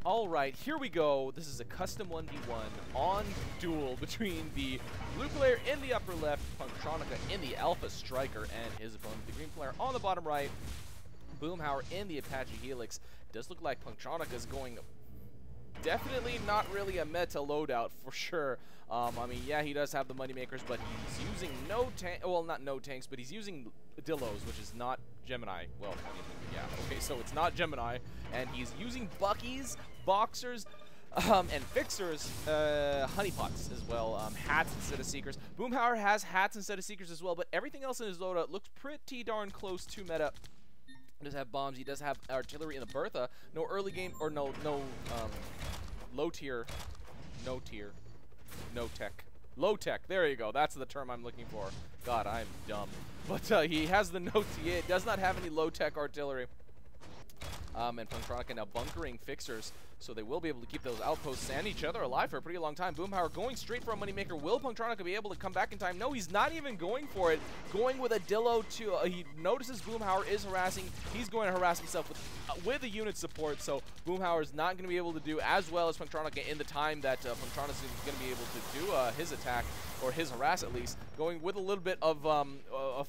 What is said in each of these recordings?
Alright, here we go. This is a custom 1v1 on Duel between the blue player in the upper left, Punktronica in the Alpha Striker, and his opponent, the green player on the bottom right, Boomhower in the Apache Helix. Does look like Punktronica is going definitely not really a meta loadout for sure. I mean, yeah, he does have the moneymakers, but he's using not no tanks, but he's using Dillos, which is not Gemini. Well, I mean, yeah, okay, so it's not Gemini, and he's using Buckies, Boxers, and Fixers, honeypots as well, hats instead of Seekers. Boomhower has hats instead of Seekers as well, but everything else in his loadout looks pretty darn close to meta. He does have bombs, he does have artillery in the Bertha, no early game, or no low tech. Low tech, there you go, that's the term I'm looking for. God, I'm dumb. But he has the he does not have any low tech artillery. And Punktronica now bunkering Fixers, so they will be able to keep those outposts and each other alive for a pretty long time. Boomhower going straight for a moneymaker. Will Punktronica be able to come back in time? No, he's not even going for it. Going with a Dillo to, he notices Boomhower is harassing. He's going to harass himself with a unit support, so Boomhower is not going to be able to do as well as Punktronica in the time that Punktronica is going to be able to do his attack, or his harass at least. Going with a little bit of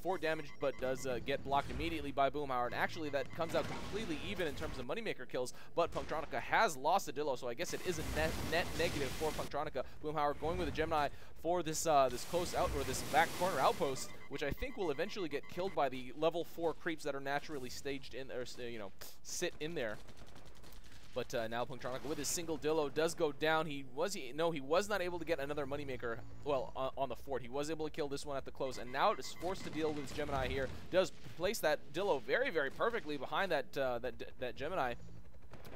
fort damage, but does get blocked immediately by Boomhower, and actually that comes out completely even in terms of moneymaker kills, but Punktronica has lost a Dillo, so I guess it is a net negative for Punktronica. Boomhower going with a Gemini for this this close out, or this back corner outpost, which I think will eventually get killed by the level 4 creeps that are naturally staged in, or you know, sit in there. But now Punktronica with his single Dillo does go down. He was not able to get another moneymaker, well, on the fort. He was able to kill this one at the close, and now is forced to deal with his Gemini here. Does place that Dillo very, very perfectly behind that that Gemini.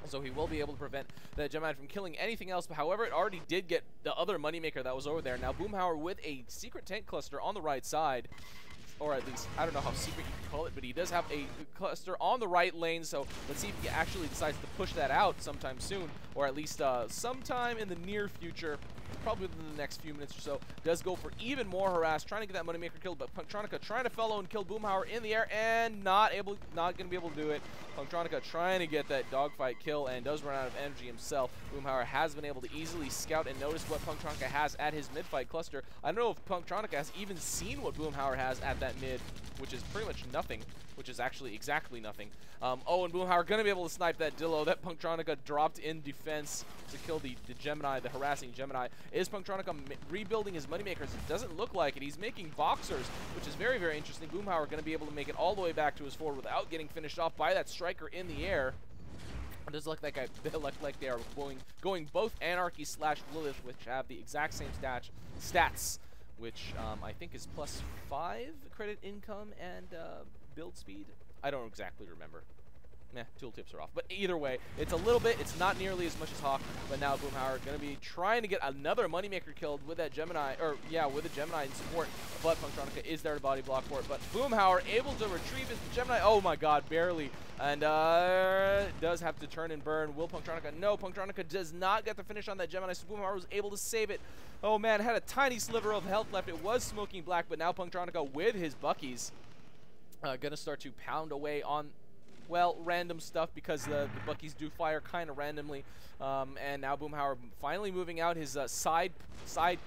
So he will be able to prevent that Gemini from killing anything else. But however, it already did get the other moneymaker that was over there. Now Boomhower with a secret tank cluster on the right side. Or at least, I don't know how secret you can call it, but he does have a cluster on the right lane, so let's see if he actually decides to push that out sometime soon, or at least sometime in the near future, probably within the next few minutes or so. Does go for even more harass, trying to get that moneymaker killed, but Punktronica trying to fellow and kill Boomhower in the air, and not going to be able to do it. Punktronica trying to get that dogfight kill, and does run out of energy himself. Boomhower has been able to easily scout and notice what Punktronica has at his mid-fight cluster. I don't know if Punktronica has even seen what Boomhower has at that mid, which is pretty much nothing, which is actually exactly nothing. Oh, and Boomhower going to be able to snipe that Dillo that Punktronica dropped in defense to kill the Gemini, the harassing Gemini. Is Punktronica rebuilding his moneymakers? It doesn't look like it. He's making Boxers, which is very, very interesting. Boomhower going to be able to make it all the way back to his fort without getting finished off by that Striker in the air. It does look like they are going both Anarchy / Lilith, which have the exact same stats, which I think is +5 credit income and build speed. I don't exactly remember. Tooltips are off. But either way, it's a little bit, it's not nearly as much as Hawk, but now Boomhower going to be trying to get another moneymaker killed with that Gemini, or yeah, with a Gemini in support, but Punktronica is there to body block for it. But Boomhower able to retrieve his Gemini, oh my god, barely, and does have to turn and burn. Will Punktronica? No, Punktronica does not get the finish on that Gemini, so Boomhower was able to save it. Oh man, had a tiny sliver of health left. It was smoking black, but now Punktronica with his Buckies gonna start to pound away on, well, random stuff, because the Buckies do fire kind of randomly. And now Boomhower finally moving out his side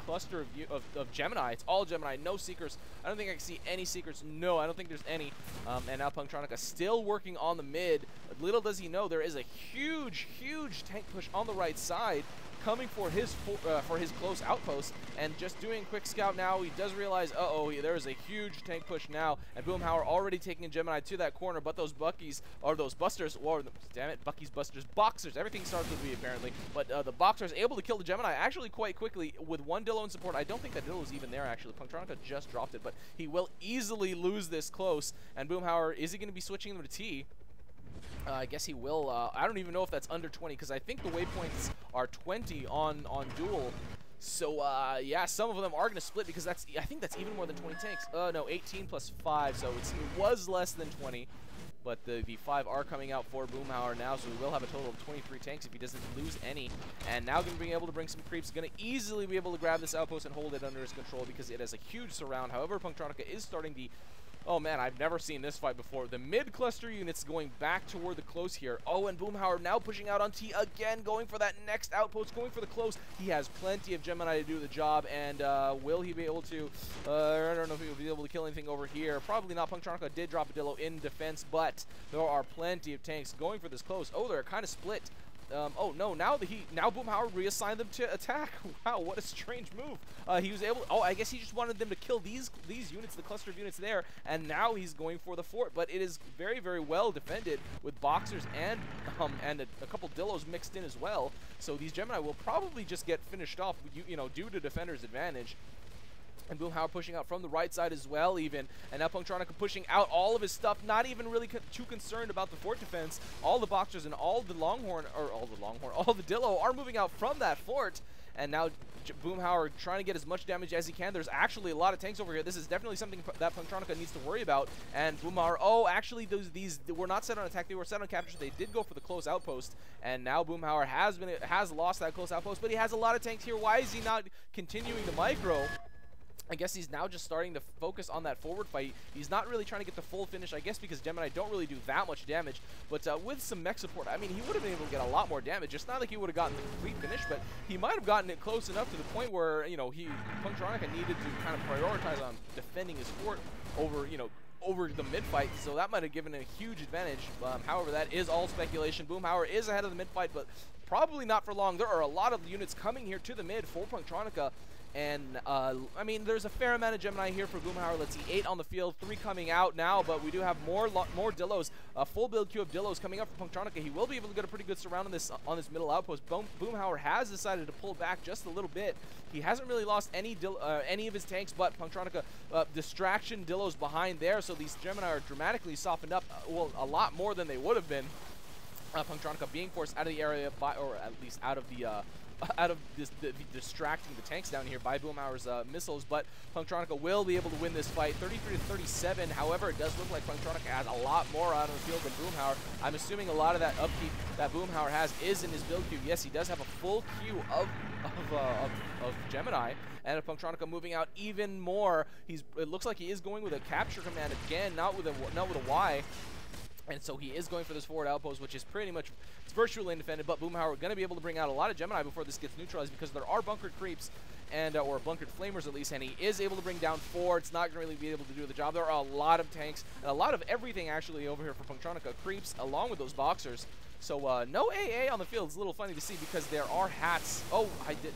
cluster of Gemini. It's all Gemini, no Seekers. I don't think I can see any Seekers. No, I don't think there's any. And now Punktronica still working on the mid. Little does he know there is a huge, huge tank push on the right side coming for his close outpost, and just doing quick scout now. He does realize, uh-oh, there is a huge tank push now, and Boomhower already taking a Gemini to that corner, but those Buckies, or those Busters, or damn it, Buckies, Busters, Boxers, everything starts with B apparently, but the Boxers able to kill the Gemini actually quite quickly with one Dillo in support. I don't think that Dillo is even there actually. Punktronica just dropped it, but he will easily lose this close, and Boomhower, is he going to be switching them to T? I guess he will. I don't even know if that's under 20, because I think the waypoints are 20 on Duel. So, yeah, some of them are going to split, because I think that's even more than 20 tanks. No, 18 plus 5, so it was less than 20. But the 5 are coming out for Boomhower now, so we will have a total of 23 tanks if he doesn't lose any. And now going to be able to bring some creeps. Going to easily be able to grab this outpost and hold it under his control, because it has a huge surround. However, Punktronica is starting the Oh man, I've never seen this fight before. The mid-cluster units going back toward the close here. Oh, and Boomhower now pushing out on T again, going for that next outpost, going for the close. He has plenty of Gemini to do the job, and will he be able to, I don't know if he'll be able to kill anything over here. Probably not. punktronica did drop a Dillo in defense, but there are plenty of tanks going for this close. Oh, they're kind of split. Oh no! Now Boomhower reassigned them to attack. Wow, what a strange move. He was able. Oh, I guess he just wanted them to kill these units, the cluster of units there, and now he's going for the fort. But it is very, very well defended with boxers and a couple Dillos mixed in as well. So these Gemini will probably just get finished off, due to defender's advantage. And Boomhower pushing out from the right side as well, even. And now punktronica pushing out all of his stuff, not even really too concerned about the fort defense. All the boxers and all the Dillo are moving out from that fort. And now Boomhower trying to get as much damage as he can. There's actually a lot of tanks over here. This is definitely something that punktronica needs to worry about. And Boomhower, oh, actually these were not set on attack. They were set on capture. So they did go for the close outpost. And now Boomhower has lost that close outpost, but he has a lot of tanks here. Why is he not continuing the micro? I guess he's now just starting to focus on that forward fight. He's not really trying to get the full finish, I guess, because Gemini don't really do that much damage. But with some mech support, I mean, he would have been able to get a lot more damage. It's not like he would have gotten the complete finish, but he might have gotten it close enough to the point where, punktronica needed to kind of prioritize on defending his fort over, over the mid-fight, so that might have given a huge advantage. However, that is all speculation. Boomhower is ahead of the mid-fight, but probably not for long. There are a lot of units coming here to the mid for punktronica. And, I mean, there's a fair amount of Gemini here for Boomhower. Let's see, 8 on the field, 3 coming out now, but we do have more Dillos, a full build queue of Dillos coming up for punktronica. He will be able to get a pretty good surround on this middle outpost. Boomhower has decided to pull back just a little bit. He hasn't really lost any of his tanks, but punktronica distraction Dillos behind there, so these Gemini are dramatically softened up, well, a lot more than they would have been. punktronica being forced out of the area, or at least out of distracting the tanks down here by Boomhower's missiles, but punktronica will be able to win this fight 33-37. However, it does look like punktronica has a lot more out on the field than Boomhower. I'm assuming a lot of that upkeep that Boomhower has is in his build queue. Yes, he does have a full queue of Gemini, and punktronica moving out even more. It looks like he is going with a capture command again, not with a Y. And so he is going for this forward outpost, which is pretty much, it's virtually undefended, but Boomhower going to be able to bring out a lot of Gemini before this gets neutralized, because there are bunkered creeps, and or bunkered flamers at least, and he is able to bring down 4. It's not going to really be able to do the job. There are a lot of tanks, and a lot of everything actually over here for punktronica. Creeps along with those boxers. So no AA on the field. It's a little funny to see because there are hats. Oh,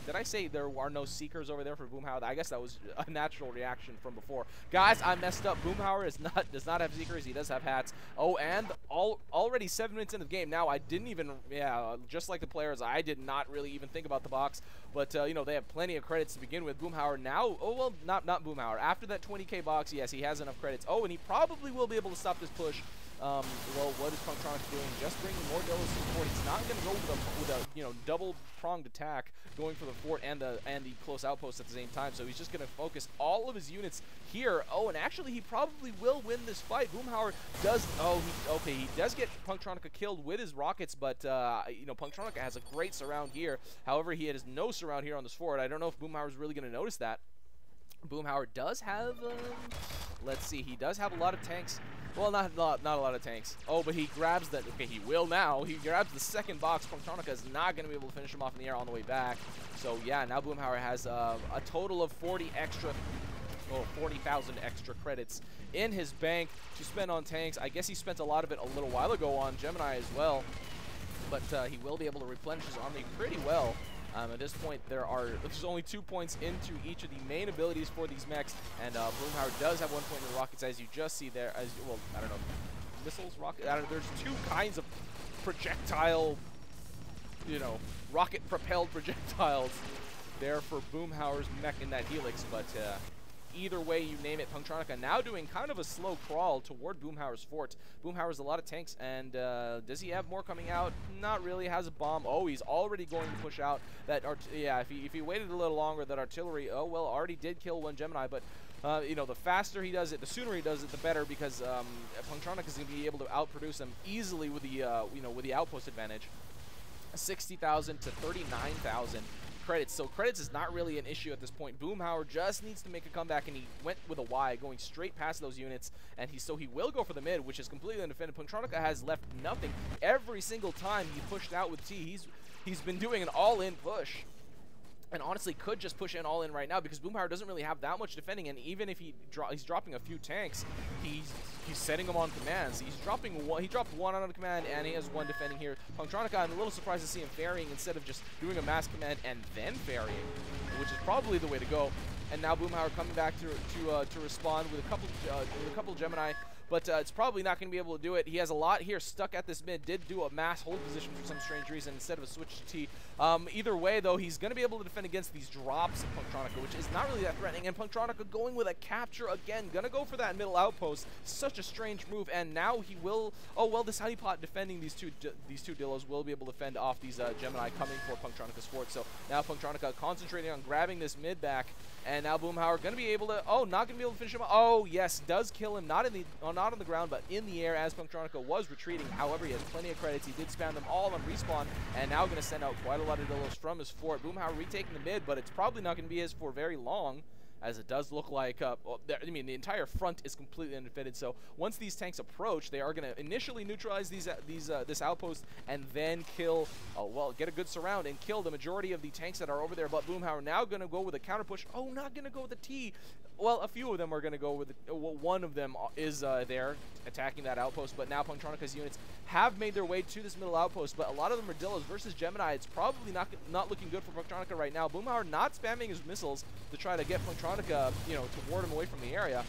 did I say there are no seekers over there for Boomhower? I guess that was a natural reaction from before. Guys, I messed up. Boomhower does not have seekers. He does have hats. Oh, and already 7 minutes into the game. Now, I didn't even, just like the players, I did not really even think about the box. But, they have plenty of credits to begin with. Boomhower now, oh, well, not Boomhower. After that 20K box, yes, he has enough credits. Oh, and he probably will be able to stop this push. Well, what is punktronica doing? Just bringing more Dillos to the fort. He's not going to go with a double-pronged attack, going for the fort and the close outpost at the same time. So he's just going to focus all of his units here. Oh, and actually, he probably will win this fight. Boomhower does. Oh, he does get punktronica killed with his rockets, but punktronica has a great surround here. However, he has no surround here on this fort. I don't know if Boomhower is really going to notice that. Boomhower does have. Let's see. He does have a lot of tanks. Well, not a lot of tanks. Oh, but he grabs that. Okay, he will now. He grabs the second box. punktronica is not going to be able to finish him off in the air on the way back. So, yeah, now Boomhower has a total of 40,000 extra credits in his bank to spend on tanks. I guess he spent a lot of it a little while ago on Gemini as well. But he will be able to replenish his army pretty well. At this point, there's only 2 points into each of the main abilities for these mechs, and Boomhower does have 1 point in the rockets, as you just see there. Well, I don't know, missiles, rockets. There's 2 kinds of projectile, rocket-propelled projectiles there for Boomhower's mech in that helix, but either way you name it, punktronica now doing kind of a slow crawl toward Boomhower's fort. Boomhower has a lot of tanks, and does he have more coming out? Not really. Has a bomb. Oh, he's already going to push out that. If he waited a little longer, that artillery. Oh well, already did kill 1 Gemini, but the faster he does it, the sooner he does it, the better, because punktronica is going to be able to outproduce him easily with the with the outpost advantage. 60,000 to 39,000. credits, so credits is not really an issue at this point. Boomhower just needs to make a comeback, and he went with a Y, going straight past those units, and he will go for the mid, which is completely undefended. Punktronica has left nothing. Every single time he pushed out with T, he's been doing an all-in push. And honestly, could just push in all in right now because Boomhower doesn't really have that much defending, and even if he's dropping a few tanks, he's setting them on commands. He's dropping one. He dropped one on a command, and he has one defending here. Punktronica, I'm a little surprised to see him ferrying instead of just doing a mass command and then ferrying, which is probably the way to go. And now Boomhower coming back to respond with a couple Gemini. But it's probably not going to be able to do it. He has a lot here stuck at this mid. Did do a mass hold position for some strange reason instead of a switch to T. Either way, though, he's going to be able to defend against these drops of Punktronica, which is not really that threatening. And Punktronica going with a capture again. Going to go for that middle outpost. Such a strange move. And now he will... Oh, well, this honeypot defending these two Dillos will be able to fend off these Gemini coming for Punktronica's fort. So now Punktronica concentrating on grabbing this mid back. And now Boomhower going to be able to... Oh, not going to be able to finish him. Oh, yes, does kill him. Not on the ground, but in the air as Punktronica was retreating. However, he has plenty of credits. He did spam them all on respawn, and now going to send out quite a lot of Dillos from his fort. Boomhower retaking the mid, but it's probably not going to be his for very long, as it does look like, I mean, the entire front is completely undefended. So once these tanks approach, they are going to initially neutralize this outpost and then kill, get a good surround and kill the majority of the tanks that are over there. But Boomhower now going to go with a counter push. Oh, not going to go with the T. Well, a few of them are going to go with one of them is there attacking that outpost, but now Punktronica's units have made their way to this middle outpost, but a lot of them are Dillos versus Gemini. It's probably not looking good for Punktronica right now. Boomhower not spamming his missiles to try to get Punktronica, to ward him away from the area.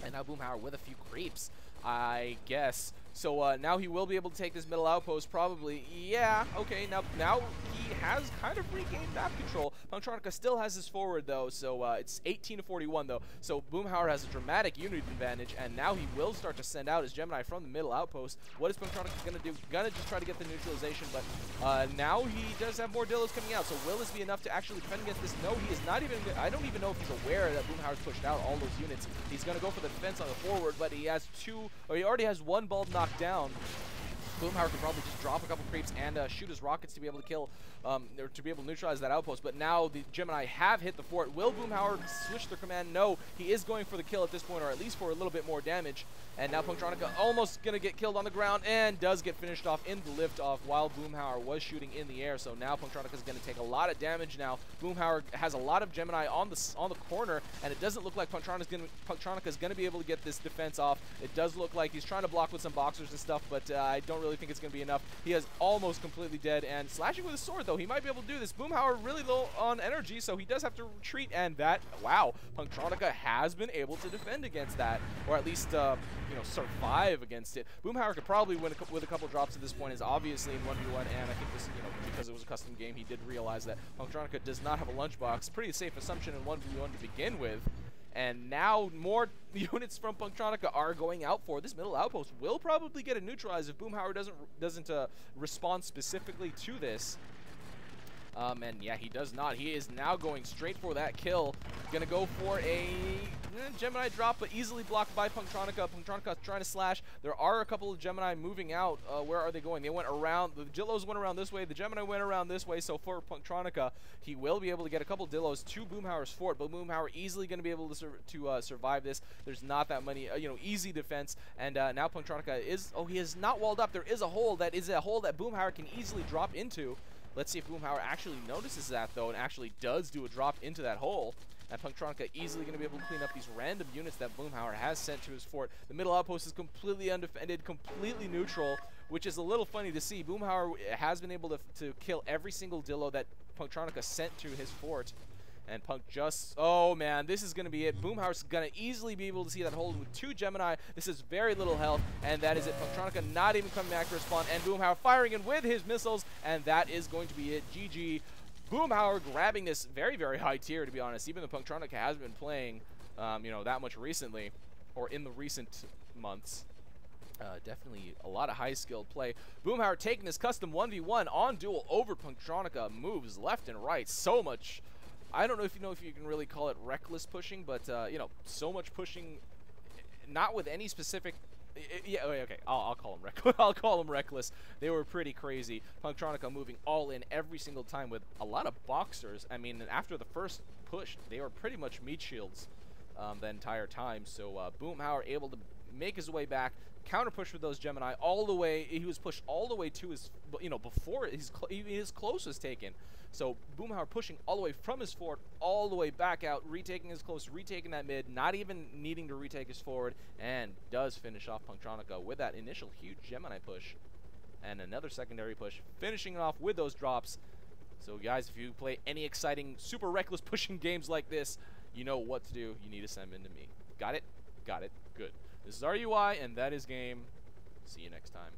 And now Boomhower with a few creeps, I guess. So now he will be able to take this middle outpost, probably. Yeah, okay, now he has kind of regained map control. Punktronica still has his forward, though, so it's 18-41, though. So Boomhower has a dramatic unit advantage, and now he will start to send out his Gemini from the middle outpost. What is Punktronica going to do? Going to just try to get the neutralization, but now he does have more Dillos coming out, so will this be enough to actually defend against this? No, he is not even... I don't even know if he's aware that Boomhower's pushed out all those units. He's going to go for the defense on the forward, but he has he already has one bulb knocked down. Boomhower can probably just drop a couple creeps and shoot his rockets to be able to kill, or to be able to neutralize that outpost. But now the Gemini have hit the fort. Will Boomhower switch their command? No, he is going for the kill at this point, or at least for a little bit more damage. And now Punktronica almost going to get killed on the ground and does get finished off in the liftoff while Boomhower was shooting in the air. So now Punktronica is going to take a lot of damage now. Boomhower has a lot of Gemini on the corner, and it doesn't look like Punktronica is going to be able to get this defense off. It does look like he's trying to block with some boxers and stuff, but I don't really think it's going to be enough. He is almost completely dead, and slashing with a sword, though, he might be able to do this. Boomhower really low on energy, so he does have to retreat, and that, wow, Punktronica has been able to defend against that, or at least, survive against it. Boomhower could probably win with a couple drops at this point, is obviously in 1v1, and I think this, because it was a custom game, he did realize that Punktronica does not have a lunchbox. Pretty safe assumption in 1v1 to begin with. And now more units from Punktronica are going out for this middle outpost. Will probably get it neutralized if Boomhower doesn't respond specifically to this. And yeah, he does not. He is now going straight for that kill. Gonna go for a Gemini drop, but easily blocked by Punktronica. Punktronica trying to slash. There are a couple of Gemini moving out. Where are they going? They went around. The Dillos went around this way. The Gemini went around this way. So for Punktronica, he will be able to get a couple Dillos to Boomhower's fort, but Boomhower easily going to be able to survive this. There's not that many, easy defense. And now Punktronica is, he is not walled up. There is a hole that Boomhower can easily drop into. Let's see if Boomhower actually notices that, though, and actually does do a drop into that hole. And Punktronica easily going to be able to clean up these random units that Boomhower has sent to his fort. The middle outpost is completely undefended, completely neutral, which is a little funny to see. Boomhower has been able to kill every single Dillo that Punktronica sent to his fort. And Punk just, oh man, this is going to be it. Boomhower's going to easily be able to see that hold with two Gemini. This is very little health, and that is it. Punktronica not even coming back to respond, and Boomhower firing in with his missiles, and that is going to be it. GG. Boomhower grabbing this very, very high tier, to be honest, even though Punktronica has been playing, that much recently, or in the recent months. Definitely a lot of high-skilled play. Boomhower taking this custom 1v1 on Duel over Punktronica, moves left and right. So much... I don't know if you can really call it reckless pushing, but so much pushing, not with any specific Yeah, okay. I'll call them reckless. I'll call them reckless. They were pretty crazy. Punktronica moving all in every single time with a lot of boxers. I mean, after the first push, they were pretty much meat shields the entire time. So Boomhower able to make his way back, counter push with those Gemini all the way. He was pushed all the way to his, before his close was taken. So Boomhower pushing all the way from his fort, all the way back out, retaking his close, retaking that mid, not even needing to retake his forward, and does finish off Punktronica with that initial huge Gemini push. And another secondary push, finishing it off with those drops. So guys, if you play any exciting, super reckless pushing games like this, you know what to do. You need to send them to me. Got it? Got it. Good. This is RUI, and that is game. See you next time.